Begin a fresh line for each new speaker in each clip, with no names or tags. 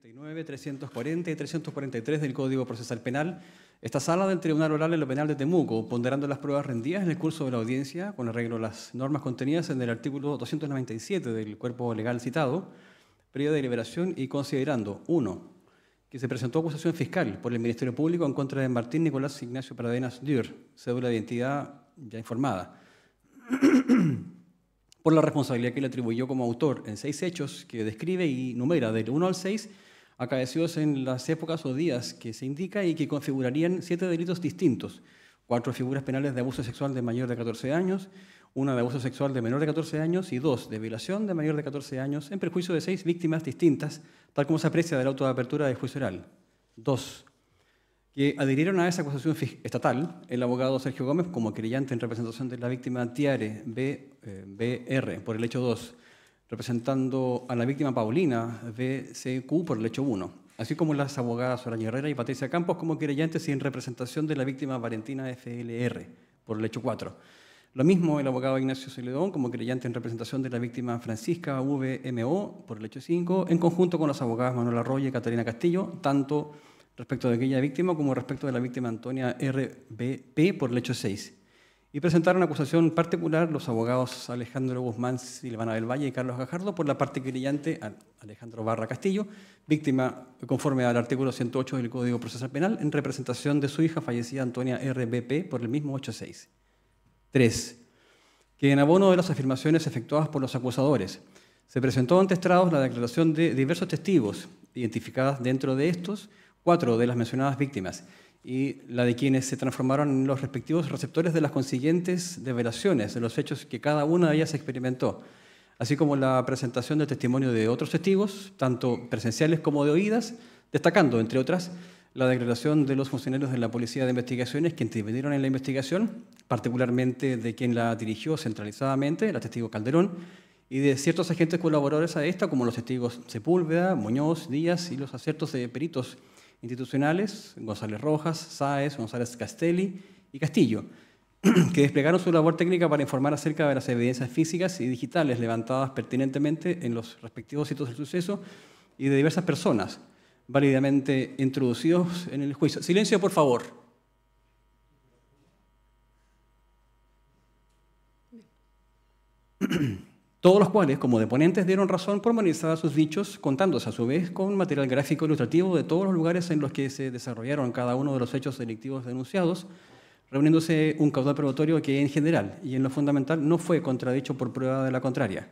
339, 340 y 343 del Código Procesal Penal, esta sala del Tribunal Oral en lo Penal de Temuco, ponderando las pruebas rendidas en el curso de la audiencia, con arreglo a las normas contenidas en el artículo 297 del cuerpo legal citado, periodo de deliberación y considerando, 1, que se presentó acusación fiscal por el Ministerio Público en contra de Martín Nicolás Ignacio Pradenas Dürr, cédula de identidad ya informada, por la responsabilidad que le atribuyó como autor en 6 hechos que describe y numera del 1 al 6, acaecidos en las épocas o días que se indica y que configurarían 7 delitos distintos, 4 figuras penales de abuso sexual de mayor de 14 años, 1 de abuso sexual de menor de 14 años y 2 de violación de mayor de 14 años en perjuicio de 6 víctimas distintas, tal como se aprecia del auto de apertura del juicio oral. 2. Que adhirieron a esa acusación estatal el abogado Sergio Gómez como querellante en representación de la víctima Tiare BR por el hecho 2, representando a la víctima Paulina BCQ por el hecho 1, así como las abogadas Soraya Herrera y Patricia Campos como querellantes y en representación de la víctima Valentina FLR por el hecho 4. Lo mismo el abogado Ignacio Celedón como querellante en representación de la víctima Francisca VMO por el hecho 5, en conjunto con las abogadas Manuela Arroyo y Catalina Castillo, tanto respecto de aquella víctima como respecto de la víctima Antonia RBP por el hecho 6. Y presentaron acusación particular los abogados Alejandro Guzmán Silvana del Valle y Carlos Gajardo por la parte querellante Alejandro Barra Castillo, víctima conforme al artículo 108 del Código Procesal Penal, en representación de su hija fallecida Antonia RBP por el mismo 8-6. 3. Que en abono de las afirmaciones efectuadas por los acusadores, se presentó ante estrados la declaración de diversos testigos, identificadas dentro de estos 4 de las mencionadas víctimas, y la de quienes se transformaron en los respectivos receptores de las consiguientes develaciones de los hechos que cada una de ellas experimentó, así como la presentación del testimonio de otros testigos, tanto presenciales como de oídas, destacando, entre otras, la declaración de los funcionarios de la Policía de Investigaciones que intervinieron en la investigación, particularmente de quien la dirigió centralizadamente, la testigo Calderón, y de ciertos agentes colaboradores a esta, como los testigos Sepúlveda, Muñoz, Díaz y los aciertos de peritos institucionales, González Rojas, Sáez, González Castelli y Castillo, que desplegaron su labor técnica para informar acerca de las evidencias físicas y digitales levantadas pertinentemente en los respectivos sitios del suceso y de diversas personas válidamente introducidos en el juicio. Silencio, por favor. Todos los cuales, como deponentes, dieron razón pormenorizada a sus dichos, contándose a su vez con material gráfico ilustrativo de todos los lugares en los que se desarrollaron cada uno de los hechos delictivos denunciados, reuniéndose un caudal probatorio que en general y en lo fundamental no fue contradicho por prueba de la contraria.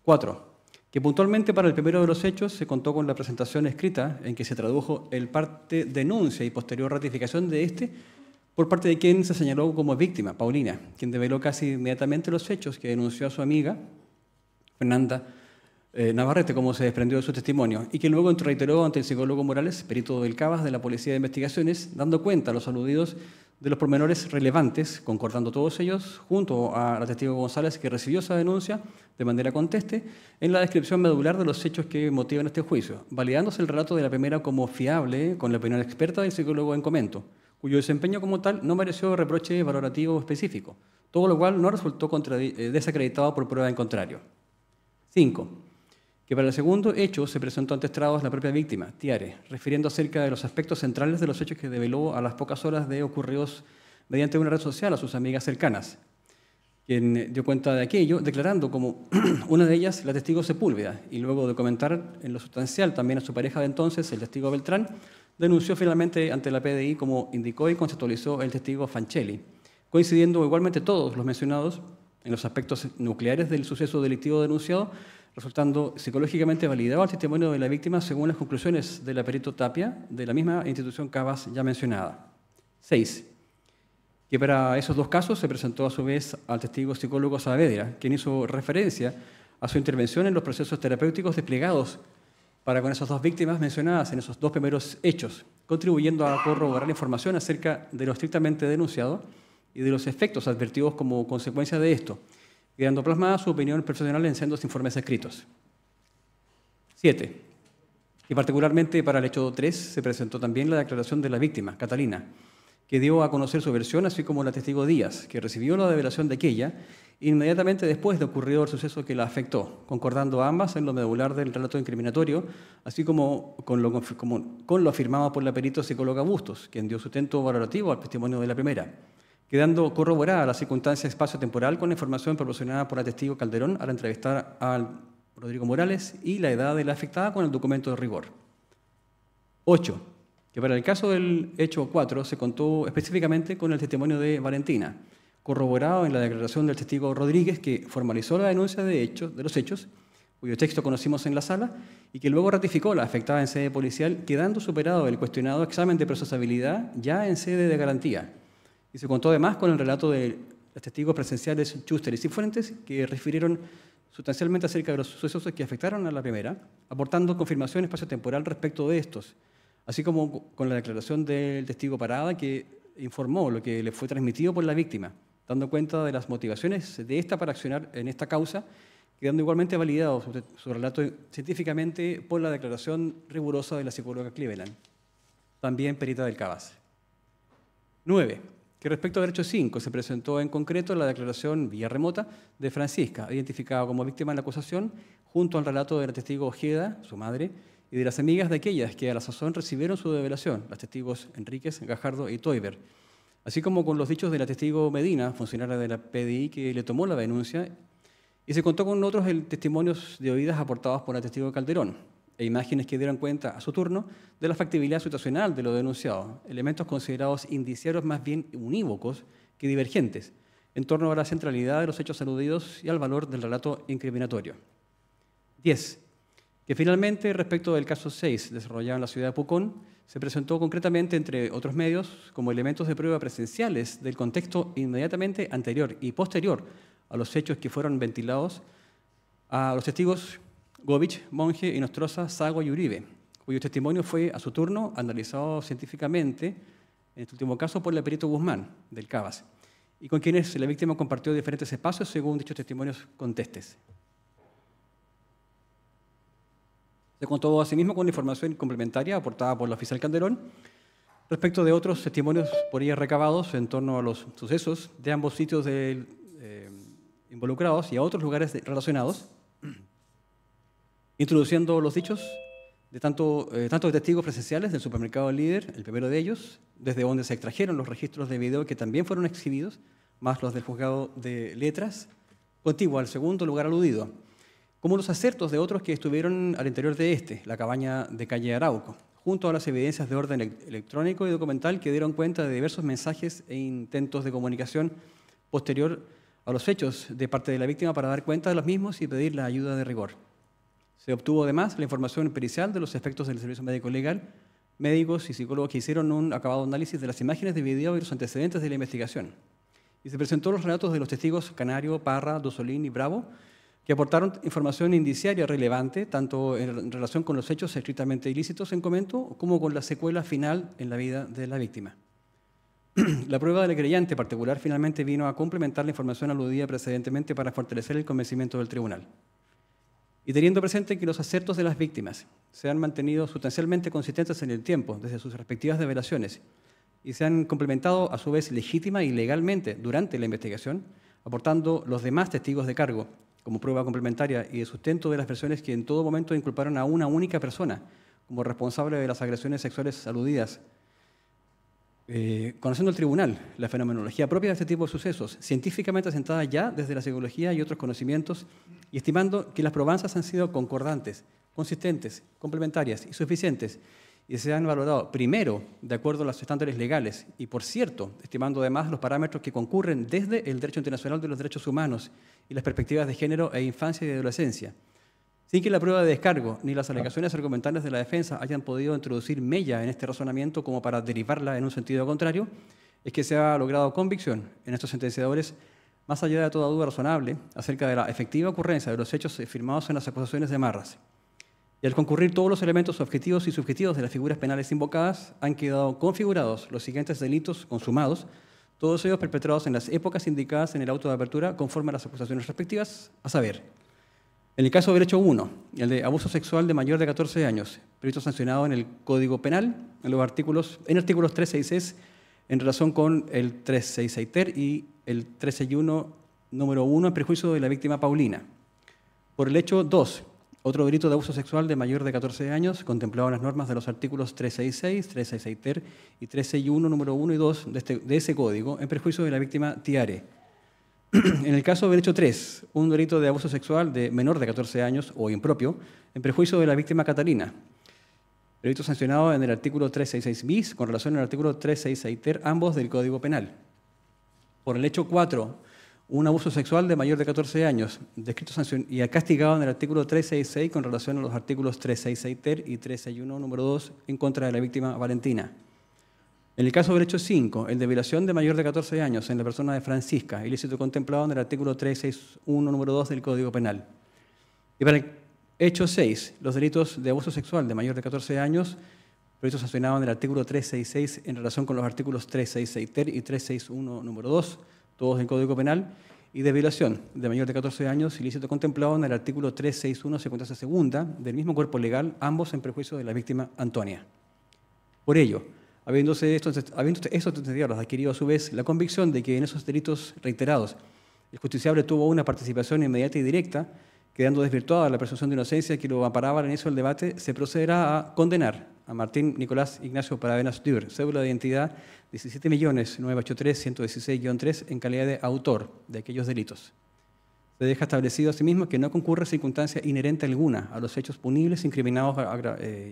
4. Que puntualmente para el primero de los hechos se contó con la presentación escrita en que se tradujo el parte denuncia y posterior ratificación de este por parte de quien se señaló como víctima, Paulina, quien develó casi inmediatamente los hechos que denunció a su amiga, Fernanda Navarrete, como se desprendió de su testimonio, y que luego reiteró ante el psicólogo Morales, perito del CABAS de la Policía de Investigaciones, dando cuenta a los aludidos de los pormenores relevantes, concordando todos ellos, junto a la testigo González, que recibió esa denuncia de manera conteste, en la descripción medular de los hechos que motivan este juicio, validándose el relato de la primera como fiable, con la opinión experta del psicólogo en comento, cuyo desempeño como tal no mereció reproche valorativo específico, todo lo cual no resultó desacreditado por prueba en contrario. 5. Que para el segundo hecho se presentó ante estrados la propia víctima, Tiare, refiriendo acerca de los aspectos centrales de los hechos que develó a las pocas horas de ocurridos mediante una red social a sus amigas cercanas, quien dio cuenta de aquello, declarando como una de ellas la testigo Sepúlveda, y luego de comentar en lo sustancial también a su pareja de entonces, el testigo Beltrán, denunció finalmente ante la PDI como indicó y conceptualizó el testigo Fancelli, coincidiendo igualmente todos los mencionados en los aspectos nucleares del suceso delictivo denunciado, resultando psicológicamente validado el testimonio de la víctima según las conclusiones de la perito Tapia de la misma institución CABAS ya mencionada. 6. Que para esos dos casos se presentó a su vez al testigo psicólogo Saavedra, quien hizo referencia a su intervención en los procesos terapéuticos desplegados para con esas dos víctimas mencionadas en esos dos primeros hechos, contribuyendo a corroborar la información acerca de lo estrictamente denunciado y de los efectos advertidos como consecuencia de esto, quedando plasmada su opinión profesional en sendos informes escritos. 7. Y particularmente para el hecho 3 se presentó también la declaración de la víctima, Catalina, que dio a conocer su versión, así como la testigo Díaz, que recibió la develación de aquella inmediatamente después de ocurrido el suceso que la afectó, concordando ambas en lo medular del relato incriminatorio, así como con lo afirmado por la perito psicóloga Bustos, quien dio sustento valorativo al testimonio de la primera, quedando corroborada la circunstancia espacio-temporal con la información proporcionada por la testigo Calderón al entrevistar a Rodrigo Morales y la edad de la afectada con el documento de rigor. 8. Que para el caso del hecho 4 se contó específicamente con el testimonio de Valentina, corroborado en la declaración del testigo Rodríguez, que formalizó la denuncia de los hechos, cuyo texto conocimos en la sala, y que luego ratificó la afectada en sede policial, quedando superado el cuestionado examen de procesabilidad ya en sede de garantía. Y se contó además con el relato de los testigos presenciales Schuster y Cifuentes, que refirieron sustancialmente acerca de los sucesos que afectaron a la primera, aportando confirmación espacio-temporal respecto de estos, así como con la declaración del testigo Parada, que informó lo que le fue transmitido por la víctima, dando cuenta de las motivaciones de esta para accionar en esta causa, quedando igualmente validado su relato científicamente por la declaración rigurosa de la psicóloga Cleveland, también perita del Cabas. 9. Que respecto al derecho 5 se presentó en concreto la declaración vía remota de Francisca, identificada como víctima en la acusación, junto al relato de la testigo Ojeda, su madre, y de las amigas de aquellas que a la sazón recibieron su develación, las testigos Enríquez, Gajardo y Toiber, así como con los dichos de la testigo Medina, funcionaria de la PDI, que le tomó la denuncia, y se contó con otros testimonios de oídas aportados por la testigo Calderón, e imágenes que dieron cuenta a su turno de la factibilidad situacional de lo denunciado, elementos considerados indiciarios más bien unívocos que divergentes, en torno a la centralidad de los hechos aludidos y al valor del relato incriminatorio. 10. Que finalmente, respecto del caso 6, desarrollado en la ciudad de Pucón, se presentó concretamente, entre otros medios, como elementos de prueba presenciales del contexto inmediatamente anterior y posterior a los hechos que fueron ventilados a los testigos Govich, Monge, Inostroza, Sago y Uribe, cuyo testimonio fue, a su turno, analizado científicamente, en este último caso, por el perito Guzmán, del Cabas, y con quienes la víctima compartió diferentes espacios según dichos testimonios contestes. Se contó asimismo con información complementaria aportada por la oficial Calderón respecto de otros testimonios por ella recabados en torno a los sucesos de ambos sitios involucrados y a otros lugares relacionados, introduciendo los dichos de tanto de testigos presenciales del supermercado Líder, el primero de ellos, desde donde se extrajeron los registros de video que también fueron exhibidos, más los del juzgado de letras, contiguo al segundo lugar aludido, como los acertos de otros que estuvieron al interior de la cabaña de calle Arauco, junto a las evidencias de orden electrónico y documental que dieron cuenta de diversos mensajes e intentos de comunicación posterior a los hechos de parte de la víctima para dar cuenta de los mismos y pedir la ayuda de rigor. Se obtuvo además la información pericial de los efectos del servicio médico legal, médicos y psicólogos que hicieron un acabado análisis de las imágenes de video y los antecedentes de la investigación. Y se presentó los relatos de los testigos Canario, Parra, Dosolín y Bravo, que aportaron información indiciaria relevante, tanto en relación con los hechos estrictamente ilícitos en comento, como con la secuela final en la vida de la víctima. La prueba del querellante particular finalmente vino a complementar la información aludida precedentemente para fortalecer el convencimiento del tribunal. Y teniendo presente que los acertos de las víctimas se han mantenido sustancialmente consistentes en el tiempo, desde sus respectivas develaciones, y se han complementado a su vez legítima y legalmente durante la investigación, aportando los demás testigos de cargo como prueba complementaria y de sustento de las versiones que en todo momento inculparon a una única persona como responsable de las agresiones sexuales aludidas. Conociendo el tribunal la fenomenología propia de este tipo de sucesos, científicamente asentada ya desde la psicología y otros conocimientos, y estimando que las probanzas han sido concordantes, consistentes, complementarias y suficientes, y se han valorado primero de acuerdo a los estándares legales y, por cierto, estimando además los parámetros que concurren desde el derecho internacional de los derechos humanos y las perspectivas de género e infancia y adolescencia, sin que la prueba de descargo ni las alegaciones argumentales de la defensa hayan podido introducir mella en este razonamiento como para derivarla en un sentido contrario, es que se ha logrado convicción en estos sentenciadores, más allá de toda duda razonable, acerca de la efectiva ocurrencia de los hechos firmados en las acusaciones de Marras. Y al concurrir todos los elementos objetivos y subjetivos de las figuras penales invocadas, han quedado configurados los siguientes delitos consumados, todos ellos perpetrados en las épocas indicadas en el auto de apertura conforme a las acusaciones respectivas, a saber, en el caso del hecho 1, el de abuso sexual de mayor de 14 años, previsto sancionado en el Código Penal, en el artículos 366 en relación con el 366 ter y el 361 número 1 en perjuicio de la víctima Paulina. Por el hecho 2, otro delito de abuso sexual de mayor de 14 años, contemplado en las normas de los artículos 366, 366 ter y 361 número 1 y 2 de ese código, en perjuicio de la víctima Tiare. En el caso del hecho 3, un delito de abuso sexual de menor de 14 años o impropio, en perjuicio de la víctima Catalina. Delito sancionado en el artículo 366 bis con relación al artículo 366 ter, ambos del Código Penal. Por el hecho 4, un abuso sexual de mayor de 14 años, descrito y castigado en el artículo 366 con relación a los artículos 366 ter y 361 número 2 en contra de la víctima Valentina. En el caso del hecho 5, el de violación de mayor de 14 años en la persona de Francisca, ilícito contemplado en el artículo 361 número 2 del Código Penal. Y para el hecho 6, los delitos de abuso sexual de mayor de 14 años, delito sancionado en el artículo 366 en relación con los artículos 366 ter y 361 número 2, todos del Código Penal, y de violación de mayor de 14 años, ilícito contemplado en el artículo 361 secuencia segunda del mismo cuerpo legal, ambos en perjuicio de la víctima Antonia. Por ello, habiendo estos deterioros adquirido a su vez la convicción de que en esos delitos reiterados el justiciable tuvo una participación inmediata y directa, quedando desvirtuada la presunción de inocencia que lo amparaba al inicio del debate, se procederá a condenar a Martín Nicolás Ignacio Paravenas Dürr, cédula de identidad 17.983.116-3, en calidad de autor de aquellos delitos. Se deja establecido asimismo que no concurre circunstancia inherente alguna a los hechos punibles incriminados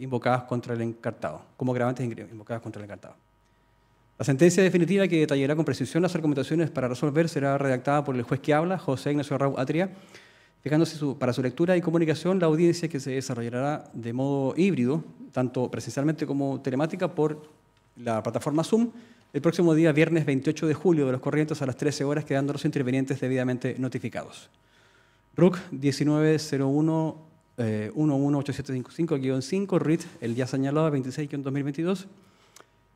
invocados contra el encartado, como agravantes invocadas contra el encartado. La sentencia definitiva, que detallará con precisión las argumentaciones para resolver, será redactada por el juez que habla, José Ignacio Arrau Atria, fijándose para su lectura y comunicación la audiencia, que se desarrollará de modo híbrido, tanto presencialmente como telemática, por la plataforma Zoom, el próximo día viernes 28 de julio de los corrientes a las 13 horas, quedando los intervinientes debidamente notificados. RUC 1901-118755-5, RIT, el día señalado 26-2022,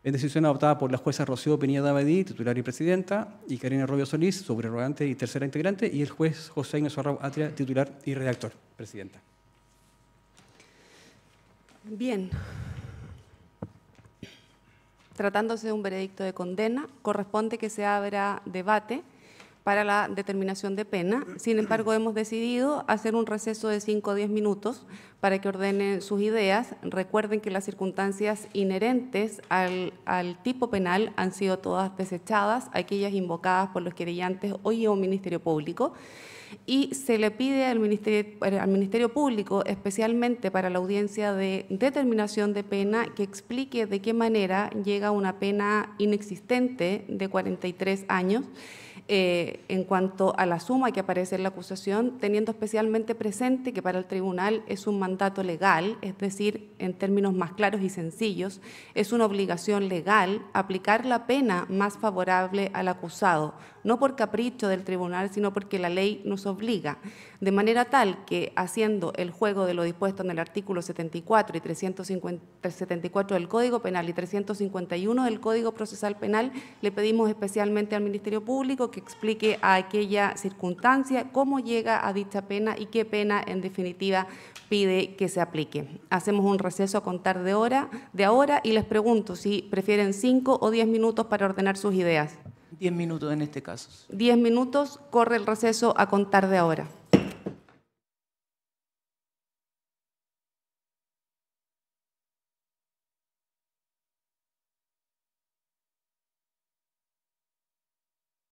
en decisión adoptada por la jueza Rocío Pineda Abadí, titular y presidenta, y Karina Rubio Solís, subrogante y tercera integrante, y el juez José Ignacio Arrau Atria, titular y redactor, presidenta.
Bien. Tratándose de un veredicto de condena, corresponde que se abra debate para la determinación de pena. Sin embargo, hemos decidido hacer un receso de 5 o 10 minutos para que ordenen sus ideas. Recuerden que las circunstancias inherentes al tipo penal han sido todas desechadas, aquellas invocadas por los querellantes o Ministerio Público, y se le pide al Ministerio Público, especialmente para la audiencia de determinación de pena, que explique de qué manera llega a una pena inexistente de 43 años, en cuanto a la suma que aparece en la acusación, teniendo especialmente presente que para el tribunal es un mandato legal, es decir, en términos más claros y sencillos, es una obligación legal aplicar la pena más favorable al acusado, no por capricho del tribunal, sino porque la ley nos obliga, de manera tal que, haciendo el juego de lo dispuesto en el artículo 74 y 374 del Código Penal y 351 del Código Procesal Penal, le pedimos especialmente al Ministerio Público que explique a aquella circunstancia cómo llega a dicha pena y qué pena, en definitiva, pide que se aplique. Hacemos un receso a contar de ahora y les pregunto si prefieren 5 o 10 minutos para ordenar sus ideas.
10 minutos en este caso.
10 minutos, corre el receso a contar de ahora.